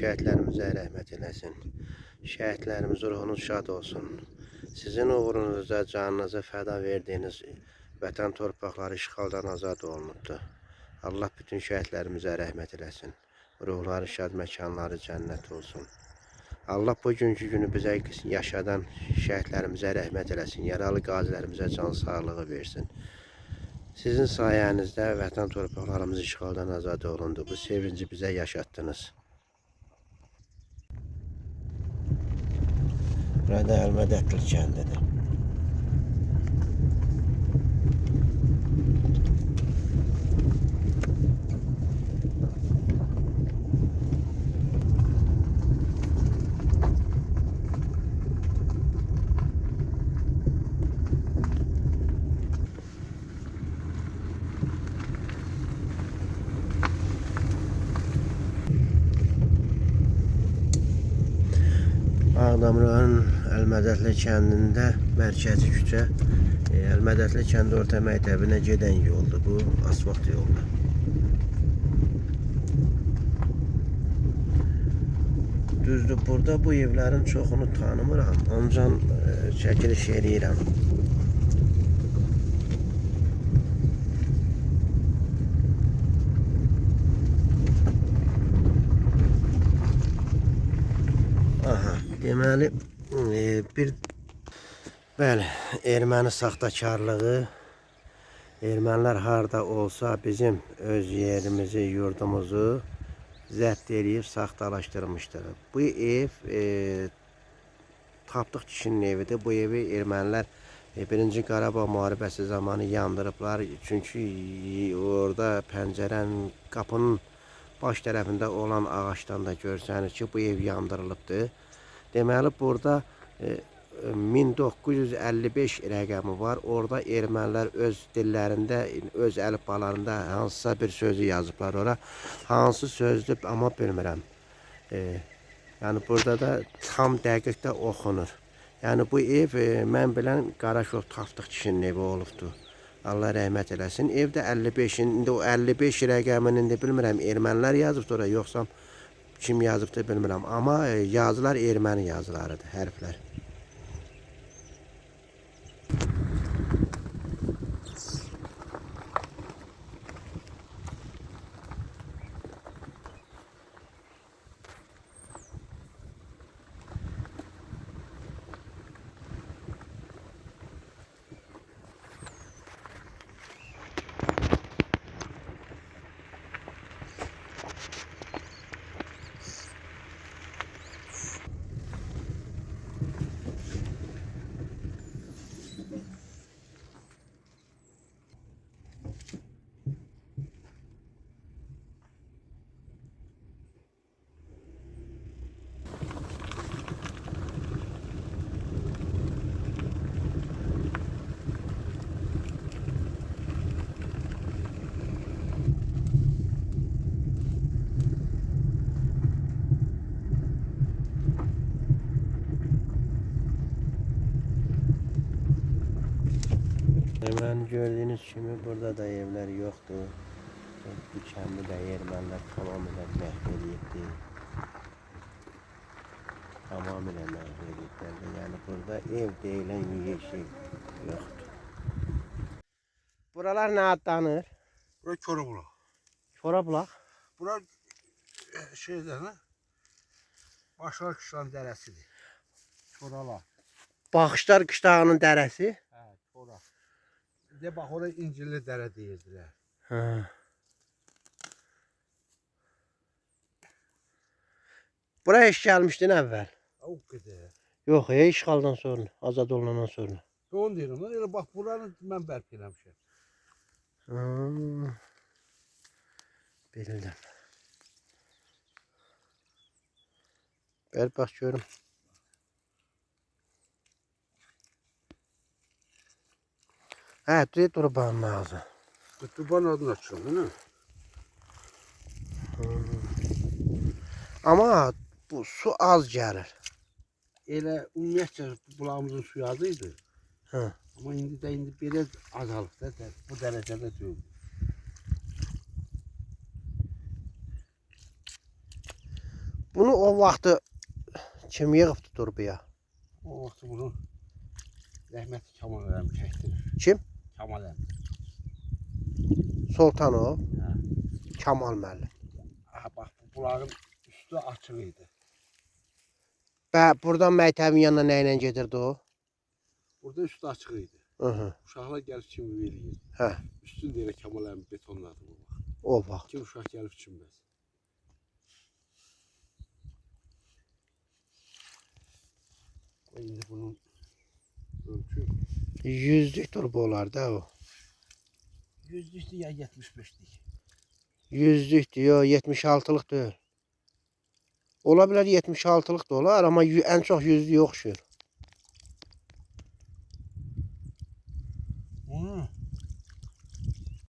şəhidlərimizə rəhmət eləsin. Şəhidlərimiz ruhunuz şad olsun. Sizin uğrunuzda canınızı fəda verdiyiniz vətən torpaqları işğaldan azad olunubdur. Allah bütün şəhidlərimizə rəhmət eləsin. Ruhları şad, məkanları cənnət olsun. Allah bugünkü günü bizə yaşadan şəhidlərimizə rəhmət eləsin. Yaralı qazilərimizə can sağlığı versin. Sizin sayənizdə vətən torpaqlarımız işğaldan azad olundu. Bu sevinci bizə yaşatdınız. Burada Əlmədətli kəndidir. Ağdamrayın Əlmədətli kəndində mərkəzi küçə, Əlmədətli kəndi orta məktəbinə gedən yoldur. Bu asfalt yoldur. Düzdür, burada bu evlərin çoxunu tanımıram, ancaq çəkiliş eləyirəm. Aha, deməli bəli, erməni saxtakarlığı, ermənilər harda olsa bizim öz yerimizi, yurdumuzu zəbt eləyib saxtalaşdırmışdır. Bu ev Tapdıq kişinin evidir. Bu evi ermənilər 1-ci Qarabağ müharibəsi zamanı yandırıblar. Çünki orada pəncərənin, qapının baş tərəfində olan ağaçdan da görsəniz ki, bu ev yandırılıbdır. Deməli, burada 1955 rəqəmi var. Orada ermənilər öz dillərində, öz əlifbalarında hansısa bir sözü yazıblar ora. Hansı sözdür, amma bilmirəm. Yəni, burada da tam dəqiq də oxunur. Yəni, bu ev, mən bilən Qaraşov Tapdıq kişinin evi olubdur. Allah rəhmət eləsin. Evdə 55-in, indi o 55 rəqəmini indi bilmirəm, ermənilər yazıbdır ora, yoxsa kim yazıbdır bilmirəm. Amma yazılar erməni yazılarıdır, hərflər. Hemen gördüğünüz gibi burada da evler yoktu. Bu kəndi də ermənilər tamamilə məhv edildi. Tamamilə məhv edildi. Yəni burada ev deyilən şey yoxdur. Buralar nə adlanır? Bura Korabulaq. Korabulaq? Bura şeydən, Başlar Qışlan dərəsidir. Korala. Baxışlar Qışlağının dərəsi? Hə, Kora. De bax, oraya İncilli dərə deyirdilər. Hə. Buraya heç gəlmişdin əvvəl? O qədər. Yox, işğaldan sonra, azad olunandan sonra. Onu deyirəm, elə bax, buranı mən bərk eləmişəm. Bildim. Ver bax görüm. Hə, Turubanın ağzı. Turubanın adını açıyorum, değil mi? Ama bu su az gəlir. Elə ümumiyyətcə bulağımızın suyu az idi. Hə. Amma indi də belə azalıb da, bu dərəcədə deyil. Bu Bunu o vaxtı kim yığıbdı turbuya? O vaxt bunu rəhmətli Kamal əmi çəkdirir. Kim? Kamal əmi. Sultanov, Hə. Kamal müəllim. Aha, bax, bunların üstü açıq idi. Və buradan məktəbin yanına nə ilə gedirdi o? Burada üstü açıq idi. Uşaqlar gəlib kimi eləyirdi. Hə, Üstün deyirə Kamal əmi betonladı bu vaxt. o vaxt. Kim uşaq gəlib çimməz. İndi bunun ölçü Yüzlük turbu olar da o. 100'lükdür ya 75'lik. Yüzlükdür, yox 76'lıq deyil. Ola bilər 76'lıq da olar, amma ən çox yüzlük oxşuyur. Bunu